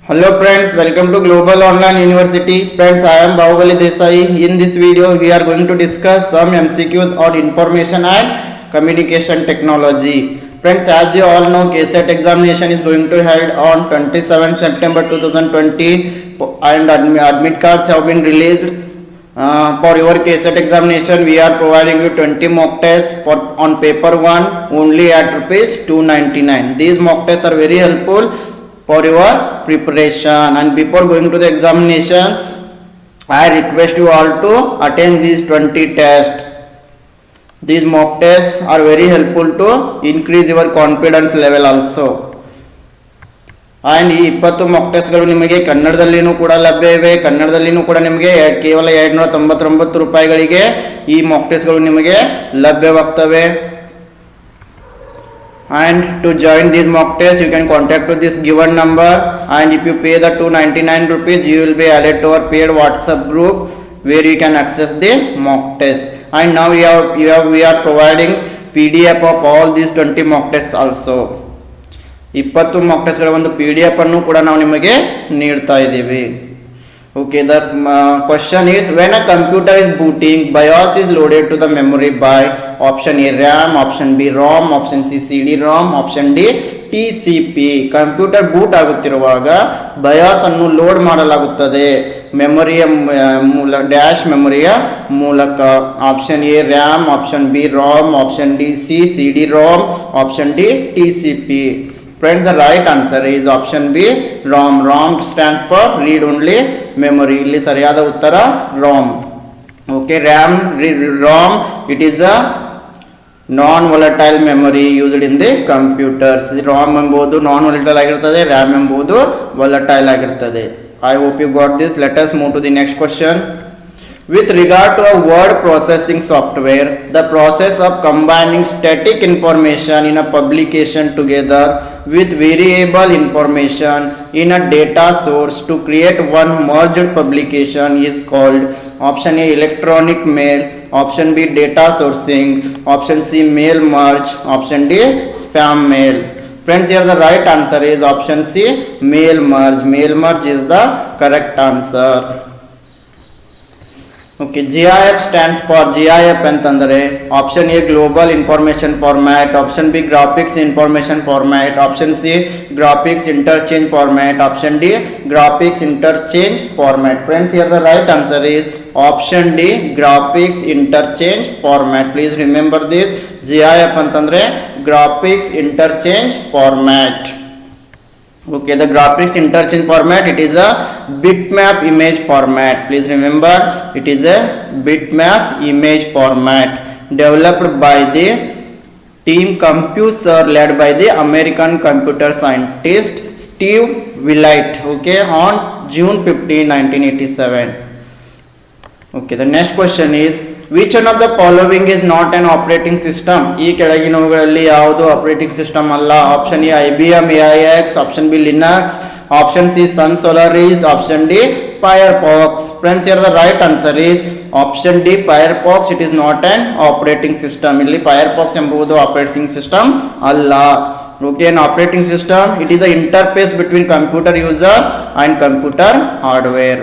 Hello friends, welcome to Global Online University. Friends, I am Bahubali Desai. In this video, we are going to discuss some MCQs on information and communication technology. Friends, as you all know, KCET examination is going to held on 27 September 2020 and admit cards have been released. For your KCET examination, we are providing you 20 mock tests on paper 1 only at rupees 299. These mock tests are very helpful for your preparation, and before going to the examination I request you all to attend these 20 tests. These mock tests are very helpful to increase your confidence level also. And ಈ 20 Mach ಟೆಸ್ಟ್ಗಳು ನಿಮಗೆ ಕನ್ನಡದಲ್ಲಿಯೂ ಕೂಡ ಲಭ್ಯ ಇವೆ. ಕನ್ನಡದಲ್ಲಿಯೂ ಕೂಡ ನಿಮಗೆ ಕೇವಲ 299 ರೂಪಾಯಿಗಳಿಗೆ ಈ Mach ಟೆಸ್ಟ್ಗಳು ನಿಮಗೆ ಲಭ್ಯವಾಗ್ತವೆ. And to join these mock tests, you can contact to this given number, and if you pay the 299 rupees, you will be added to our paid WhatsApp group where you can access the mock test. And now we are providing PDF of all these 20 mock tests also. 20 mock tests ಗಳ ಒಂದು PDF ಅನ್ನು ಕೂಡ ನಾವು ನಿಮಗೆ ನೀಡ್ತಾ ಇದ್ದೀವಿ. Okay, the question is, when a computer is booting, BIOS is loaded to the memory by option A RAM, option B ROM, option C CD-ROM, option D TCP. Computer boot ಆಗುತ್ತಿರುವಾಗ BIOS ಅನ್ನು load ಮಾಡಲಾಗುತ್ತದೆ ಮೆಮೊರಿಯ dash ಮೆಮೊರಿಯ ಮೂಲಕ. Option A RAM, option B ROM, option D C CD-ROM, option D TCP. Friends, the right answer is option B ROM. ROM stands for read only memory. ಇಲ್ಲಿ ಸರಿಯಾದ ಉತ್ತರ ROM. Okay, ROM it is a non volatile memory used in the computers. ROM ಎಂಬುದು non volatile ಆಗಿರುತ್ತದೆ, RAM ಎಂಬುದು volatile ಆಗಿರುತ್ತದೆ. I hope you got this. Let us move to the next question. With regard to a word processing software, the process of combining static information in a publication together with variable information in a data source to create one merged publication is called option A electronic mail, option B data sourcing, option C mail merge, option D spam mail. Friends, here the right answer is option C mail merge. Mail merge is the correct answer. Okay, GIF stands for GIF ಅಂತಂದರೆ option A global information format, option B graphics information format, option C graphics interchange format, option D graphics interchange format. Friends, here the right answer is option D graphics interchange format. Please remember this. GIF ಅಂತಂದರೆ graphics interchange format. Okay, the graphics interchange format, it is a bitmap image format. Please remember, it is a bitmap image format developed by the team Compuser led by the American computer scientist Steve Willett, okay, on June 15, 1987. Okay, the next question is, which one of the following is not an operating system? ಈ ಕೆಳಗಿನವುಗಳಲ್ಲಿ ಯಾವುದು operating system ಅಲ್ಲ? Option A IBM AIX, option B Linux, option C Sun Solaris, option D Firefox. Friends, here the right answer is option D Firefox. It is not an operating system. ಇಲ್ಲಿ Firefox ಎಂಬುದು operating system ಅಲ್ಲ. Okay, an operating system, it is the interface between computer user and computer hardware.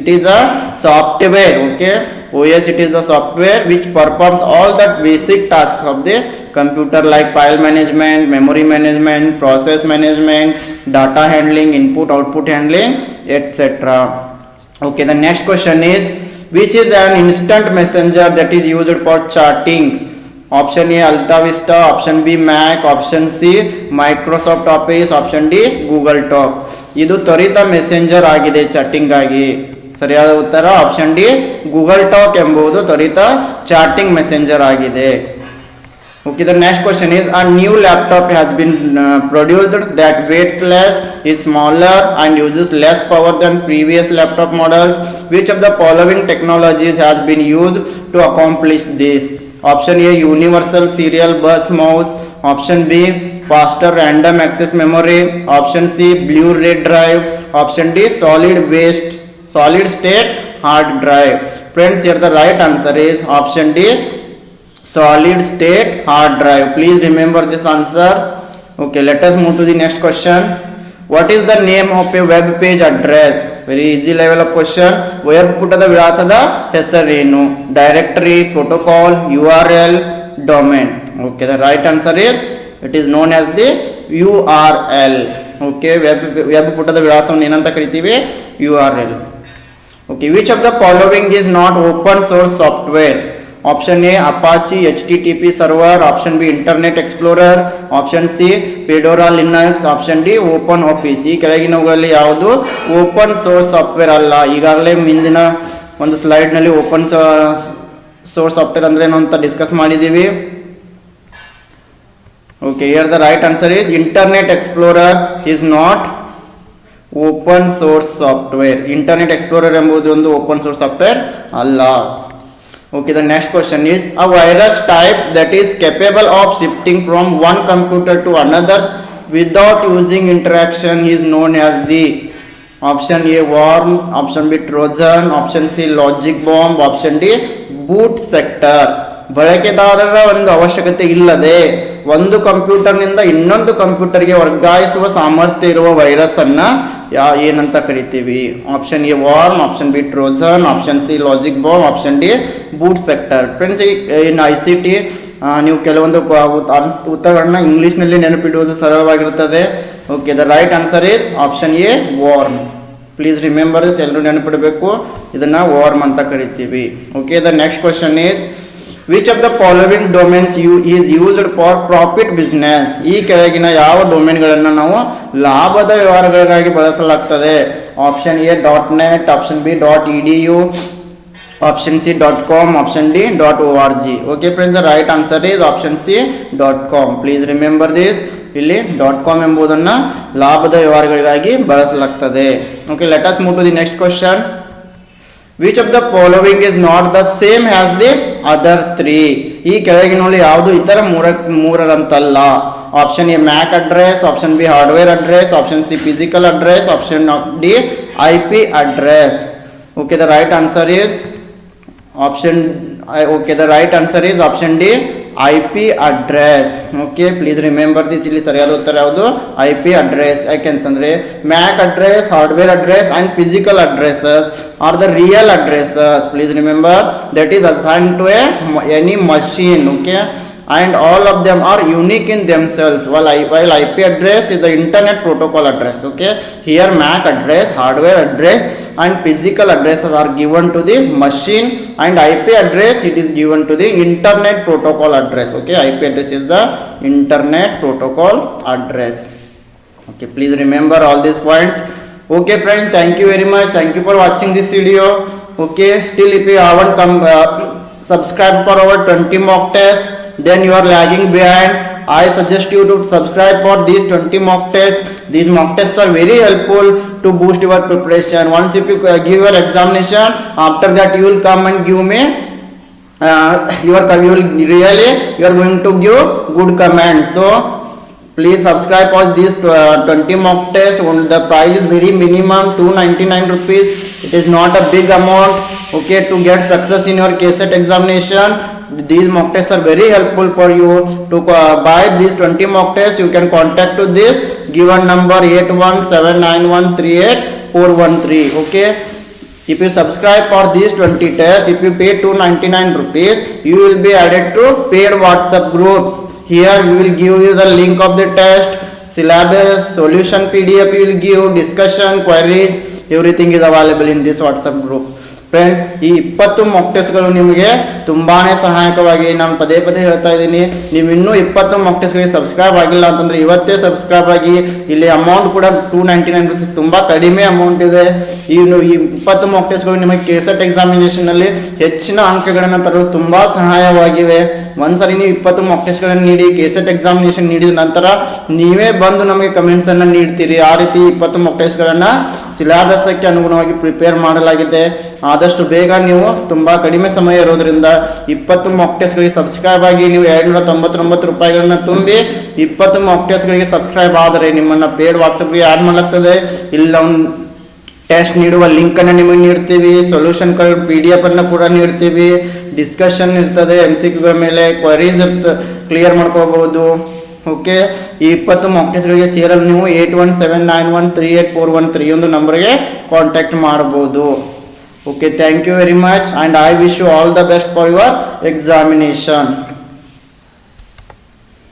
It is a software. Okay, OS, it is a software which performs all the basic tasks of the computer like file management, memory management, process management, data handling, input output handling, etc. Okay, the next question is, which is an instant messenger that is used for chatting? Option A AltaVista, option B Mac, option C Microsoft Office, option D Google Talk. ಇದು ತ್ವರಿತ messenger ಆಗಿದೆ ಚಾಟಿಂಗ್ ಆಗಿ. ಸರಿಯಾದ ಉತ್ತರ option D Google talk ಎಂಬುದು ತ್ವರಿತ ಚಾಟಿಂಗ್ messenger ಆಗಿದೆ. Okay, the next question is, a new laptop has been produced that weighs less, is smaller and uses less power than previous laptop models. Which of the following technologies has been used to accomplish this? Option A universal serial bus mouse, option B faster random access memory, option C Blu-ray drive, option D solid state hard drive. Friends, here the right answer is option D solid state hard drive. Please remember this answer. Okay, let us move to the next question. What is the name of A web page address? Very easy level of question. Web ಪುಟದ ವಿಳಾಸದ ಹೆಸರೇನು? Directory, protocol, URL, domain. Okay, the right answer is it is known as the URL. Okay, web ಪುಟದ ವಿಳಾಸವನ್ನು ಏನಂತ ಕರಿತೀವಿ? URL. Okay, which of the following is not open source software? Option A Apache HTTP server, option B internet explorer, option C Fedora Linux, option D open office. ಈ ಕೆಳಗಿನವುಗಳಲ್ಲಿ ಯಾವುದು open source software ಅಲ್ಲ? ಈಗಾಗಲೇ ಹಿಂದಿನ ಒಂದು ಸ್ಲೈಡ್ನಲ್ಲಿ open source software ಅಂದ್ರೆ ಏನು ಅಂತ ಡಿಸ್ಕಸ್ ಮಾಡಿದ್ದೀವಿ. Okay, here the right answer is internet explorer is not open source software. Internet explorer ಎಂಬುದು ಒಂದು ಓಪನ್ ಸೋರ್ಸ್ ಸಾಫ್ಟ್ವೇರ್ ಅಲ್ಲ. Okay, the next question is a virus type that is capable of shifting from one computer to another without using interaction is known as the option A worm, option B trojan, option C logic bomb, option D boot sector. ಬಳಕೆದಾರರ ಒಂದು ಅವಶ್ಯಕತೆ ಇಲ್ಲದೆ ಒಂದು ಕಂಪ್ಯೂಟರ್ನಿಂದ ಇನ್ನೊಂದು ಕಂಪ್ಯೂಟರ್ಗೆ ವರ್ಗಾಯಿಸುವ ಸಾಮರ್ಥ್ಯ ಇರುವ ವೈರಸ್ ಅನ್ನ ಏನಂತ ಕರಿತೀವಿ? Option A worm, option B Trojan, option C logic bomb, option D boot sector. Friends, in ICT ನೀವು ಕೆಲವೊಂದು ಉತ್ತರಗಳನ್ನ ಇಂಗ್ಲಿಷ್ನಲ್ಲಿ ನೆನಪಿಡುವುದು ಸರಳವಾಗಿರುತ್ತದೆ. Okay, the right answer is option A worm. Please remember this, ಎಲ್ಲರೂ ನೆನಪಿಡಬೇಕು, ಇದನ್ನ ವಾರ್ಮ್ ಅಂತ ಕರಿತೀವಿ. Okay, the next question is which of the following domains is used for profit business? ಈ ಕೆಳಗಿನ ಯಾವ ಡೊಮೇನ್ಗಳನ್ನು ನಾವು ಲಾಭದ ವ್ಯವಹಾರಗಳಿಗಾಗಿ ಬಳಸಲಾಗ್ತದೆ? Option A .net, option B .edu, option C .com, option D .org. Okay friends, the right answer is option C .com. Please remember this, ಇಲ್ಲಿ .com ಎಂಬುದನ್ನು ಲಾಭದ ವ್ಯವಹಾರಗಳಿಗಾಗಿ ಬಳಸಲಾಗ್ತದೆ. Okay, let us move to the next question. Which of the following is not the same as the other 3? ಈ ಕೆಳಗಿನಲ್ಲಿ ಯಾವುದು ಇತರ ಮೂರರಂತಲ್ಲ? Option A Mac address, option B hardware address, option C physical address, option D IP address. Okay, the right answer is option D IP address. Okay, please remember this, ಇಲ್ಲಿ ಸರಿಯಾದ ಉತ್ತರ ಯಾವುದು? IP address. ಯಾಕೆಂತಂದ್ರೆ Mac address, hardware address and physical addresses are the real addresses. Please remember that is assigned to any machine. Okay, and all of them are unique in themselves, while IP address is the internet protocol address. Okay, here MAC address, hardware address and physical addresses are given to the machine, and IP address it is given to the internet protocol address. Okay, IP address is the internet protocol address. Okay, please remember all these points. Okay friends, thank you very much, thank you for watching this video. Okay, still if you haven't subscribed for our 20 mock tests, then you are lagging behind. I suggest you to subscribe for these 20 mock tests. These mock tests are very helpful to boost your preparation. Once if you give your examination, after that you will come and give me you are going to give good comments. So please subscribe for these 20 mock tests. The price is very minimum 299 rupees. It is not a big amount. Okay, to get success in your KCET examination, these mock tests are very helpful for you. To buy these 20 mock tests, you can contact to this given number 8179138413. Okay, if you subscribe for these 20 tests, if you pay 299 rupees, you will be added to paid WhatsApp groups. Here we will give you the link of the test, syllabus, solution PDF we will give, discussion, queries, everything is available in this WhatsApp group. Friends, ಈ 20 Mach ಟೆಸ್ಟ್ಗಳು ನಿಮಗೆ ತುಂಬಾನೇ ಸಹಾಯಕವಾಗಿ ನಾನು ಪದೇ ಹೇಳ್ತಾ ಇದ್ದೀನಿ. ನೀವು ಇನ್ನೂ 20 Mach ಟೆಸ್ಟ್ಗಳಿಗೆ subscribe ಆಗಿಲ್ಲ ಅಂತಂದ್ರೆ ಇವತ್ತೇ ಸಬ್ಸ್ಕ್ರೈಬ್ ಆಗಿ. ಇಲ್ಲಿ ಅಮೌಂಟ್ ಕೂಡ 299 ರೂಪೀಸ್, ತುಂಬಾ ಕಡಿಮೆ ಅಮೌಂಟ್ ಇದೆ. ಈ 20 ಮಾಕ್ ಟೆಸ್ಟ್ಗಳು ನಿಮಗೆ KCET ಎಕ್ಸಾಮಿನೇಷನ್ ನಲ್ಲಿ ಹೆಚ್ಚಿನ ಅಂಕಗಳನ್ನು ತರಲು ತುಂಬಾ ಸಹಾಯವಾಗಿವೆ. ಒಂದ್ಸರಿ ನೀವು 20 ಮಾಕ್ ಟೆಸ್ಟ್ಗಳನ್ನು ನೀಡಿ KCET ಎಕ್ಸಾಮಿನೇಷನ್ ನೀಡಿದ ನಂತರ ನೀವೇ ಬಂದು ನಮಗೆ ಕಮೆಂಟ್ಸ್ ಅನ್ನ ನೀಡ್ತೀರಿ. ಆ ರೀತಿ 20 ಮಾಕ್ ಟೆಸ್ಟ್ಗಳನ್ನ ಸಿಲೆಬಸ್ಗೆ ಅನುಗುಣವಾಗಿ ಪ್ರಿಪೇರ್ ಮಾಡಲಾಗಿದೆ. ಆದಷ್ಟು ಬೇಗ ನೀವು ತುಂಬಾ ಕಡಿಮೆ ಸಮಯ ಇರೋದ್ರಿಂದ 20 ಮಾಕ್ ಟೆಸ್ಟ್ಗಳಿಗೆ ಸಬ್ಸ್ಕ್ರೈಬ್ ಆಗಿ ನೀವು 299 ರೂಪಾಯಿಗಳನ್ನ ತುಂಬಿ 20 ಮಾಕ್ ಟೆಸ್ಟ್ಗಳಿಗೆ ಸಬ್ಸ್ಕ್ರೈಬ್ ಆದರೆ ನಿಮ್ಮನ್ನ ಪೇಡ್ ವಾಟ್ಸಪ್ಗೆ ಆಡ್ ಮಾಡಲಾಗ್ತದೆ. ಇಲ್ಲ ಒಂದು ಟೆಸ್ಟ್ ನೀಡುವ ಲಿಂಕ್ ಅನ್ನು ನಿಮಗೆ ನೀಡ್ತೀವಿ, ಸೊಲ್ಯೂಷನ್ PDF ಅನ್ನು ಕೂಡ ನೀಡ್ತೀವಿ, ಡಿಸ್ಕಷನ್ ಇರ್ತದೆ, MCQ ಗಳ ಮೇಲೆ ಕ್ವರೀಸ್ ಕ್ಲಿಯರ್ ಮಾಡ್ಕೋಬಹುದು. ಓಕೆ, ಈ 20 ಮಾಕ್ ಟೆಸ್ಟ್ಗಳಿಗೆ ಸೇರಲು ನೀವು 8179913841 ಒಂದು ನಂಬರ್ಗೆ ಕಾಂಟ್ಯಾಕ್ಟ್ ಮಾಡಬಹುದು. Okay, thank you very much and I wish you all the best for your examination.